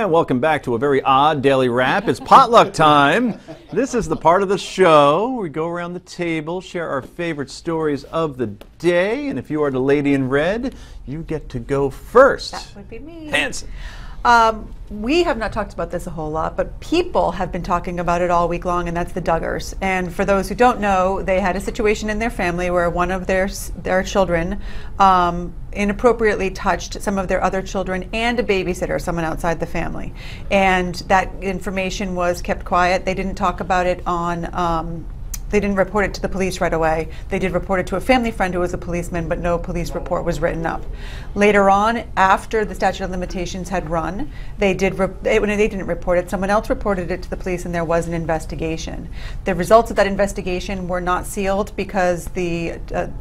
welcome back to a very odd daily wrap. It's potluck time. This is the part of the show where we go around the table, share our favorite stories of the day, and if you are the lady in red, you get to go first. That would be me. Hanson. We have not talked about this a whole lot, but people have been talking about it all week long, and that's the Duggars. And for those who don't know, they had a situation in their family where one of their children inappropriately touched some of their other children and a babysitter, someone outside the family. And that information was kept quiet. They didn't talk about it on they didn't report it to the police right away. They did report it to a family friend who was a policeman, but no police report was written up. Later on, after the statute of limitations had run, they didn't report it. Someone else reported it to the police, and there was an investigation. The results of that investigation were not sealed because the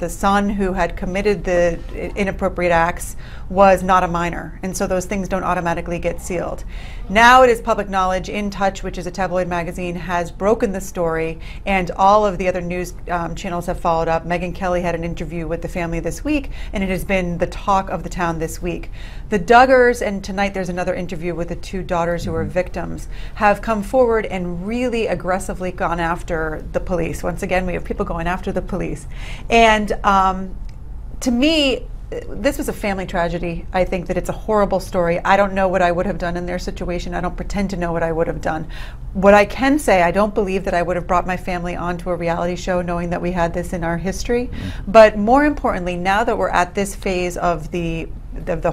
son who had committed the inappropriate acts was not a minor, and so those things don't automatically get sealed. Now it is public knowledge. In Touch, which is a tabloid magazine, has broken the story, and all of the other news channels have followed up. Megyn Kelly had an interview with the family this week, and it has been the talk of the town this week. The Duggars, and tonight there's another interview with the two daughters who were victims, have come forward and really aggressively gone after the police. Once again, we have people going after the police. And to me, this was a family tragedy. I think that it's a horrible story. I don't know what I would have done in their situation. I don't pretend to know what I would have done. What I can say, I don't believe that I would have brought my family onto a reality show knowing that we had this in our history. But more importantly, now that we're at this phase of the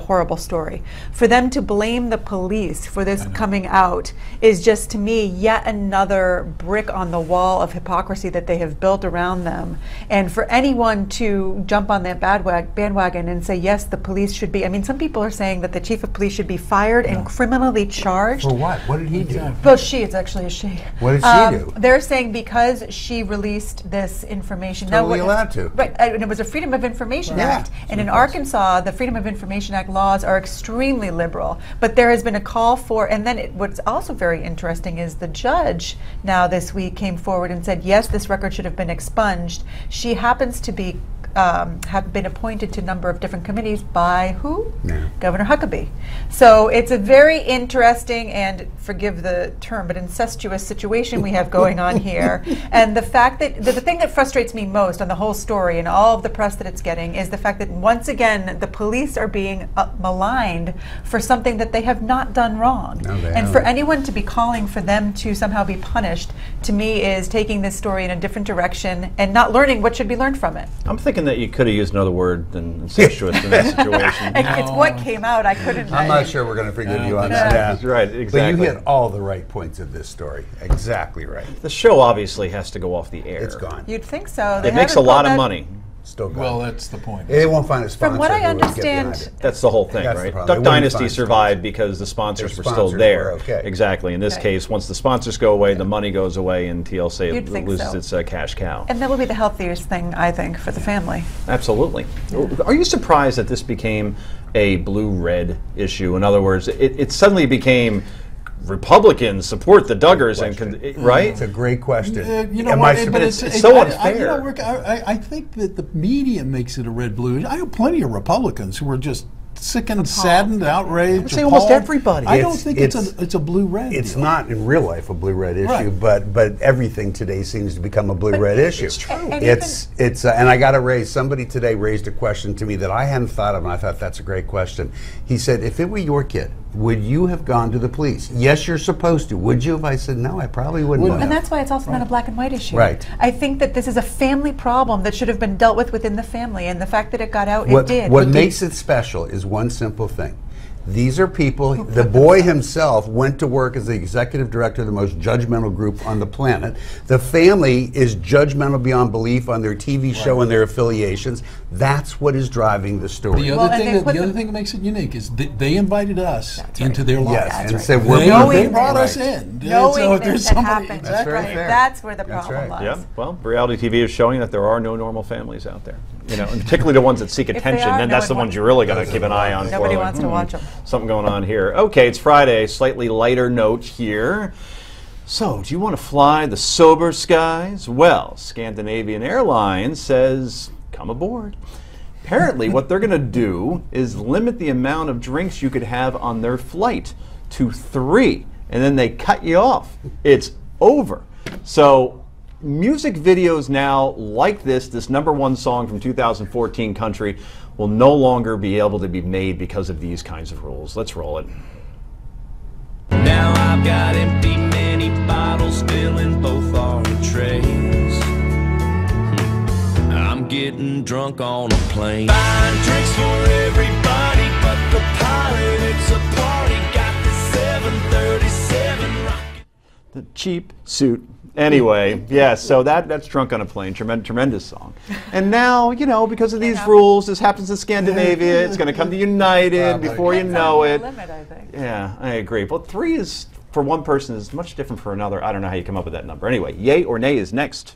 horrible story, for them to blame the police for this coming out is just, to me, yet another brick on the wall of hypocrisy that they have built around them. And for anyone to jump on that bandwagon and say, yes, the police should be, I mean, some people are saying that the chief of police should be fired and criminally charged. For what? What did he do? Well, it's actually a she. What did she do? They're saying because she released this information. Totally allowed to. Right, and it was a Freedom of Information Act. And in Arkansas, the Freedom of Information Act laws are extremely liberal. But there has been a call for, and then what's also very interesting is the judge now this week came forward and said, yes, this record should have been expunged. She happens to be have been appointed to a number of different committees by who? Yeah. Governor Huckabee. So it's a very interesting and, forgive the term, but incestuous situation we have going on here. And the fact that, the thing that frustrates me most on the whole story and all of the press that it's getting is the fact that once again the police are being maligned for something that they have not done wrong. No, and for anyone to be calling for them to somehow be punished, to me, is taking this story in a different direction and not learning what should be learned from it. I'm thinking that you could have used another word than incestuous in that situation. It's what came out. I couldn't. I'm not sure we're going to forgive you on that. That's right, exactly. But you hit all the right points of this story. Exactly right. The show obviously has to go off the air. It's gone. You'd think so. It makes a lot of money. Still gone. Well, that's the point. They won't find a sponsor. From what I understand, that's the whole thing, right? Duck Dynasty survived because the sponsors were still there. Okay. Exactly. In this case, once the sponsors go away, the money goes away, and TLC loses its cash cow. And that will be the healthiest thing, I think, for the family. Absolutely. Are you surprised that this became a blue-red issue? In other words, it suddenly became Republicans support the Duggars, and right? It's a great question. You know what? But it's so unfair. I think that the media makes it a red-blue. I have plenty of Republicans who are just sick and saddened, outraged. I would say almost everybody. I don't think it's a blue-red. It's not in real life a blue-red issue, but everything today seems to become a blue-red issue. It's true. And I got to raise. Somebody today raised a question to me that I hadn't thought of, and I thought that's a great question. He said, "If it were your kid, would you have gone to the police?" Yes, you're supposed to. Would you have? I said, no, I probably wouldn't have. And that's why it's also not a black and white issue. Right. I think that this is a family problem that should have been dealt with within the family, and the fact that it got out, it did. What makes it special is one simple thing. These are people, the boy himself went to work as the executive director of the most judgmental group on the planet. The family is judgmental beyond belief on their TV show and their affiliations. That's what is driving the story. The other thing that makes it unique is they invited us into their lives. Yes, and said they brought us in. Knowing this happened. That's very fair. That's where the problem lies. Yeah, well, reality TV is showing that there are no normal families out there. You know, and particularly the ones that seek attention, and that's the ones you're really going to keep an eye on. Nobody wants to watch them. Something going on here. Okay, it's Friday, slightly lighter note here. So, do you want to fly the sober skies? Well, Scandinavian Airlines says, come aboard. Apparently, what they're going to do is limit the amount of drinks you could have on their flight to 3, and then they cut you off. It's over. So music videos now like this #1 song from 2014 country will no longer be able to be made because of these kinds of rules. Let's roll it. Now I've got empty mini bottles filling both our trays. I'm getting drunk on a plane. Buying drinks for everybody but the pilot. It's a party. Got the 737 rocket. The cheap suit. Anyway, yeah, so that's Drunk on a Plane, tremendous song. And now, you know, because of these rules, this happens in Scandinavia, it's going to come to United before you know it. Limit, I think. Yeah, I agree. But 3 is, for one person, is much different for another. I don't know how you come up with that number. Anyway, yay or nay is next.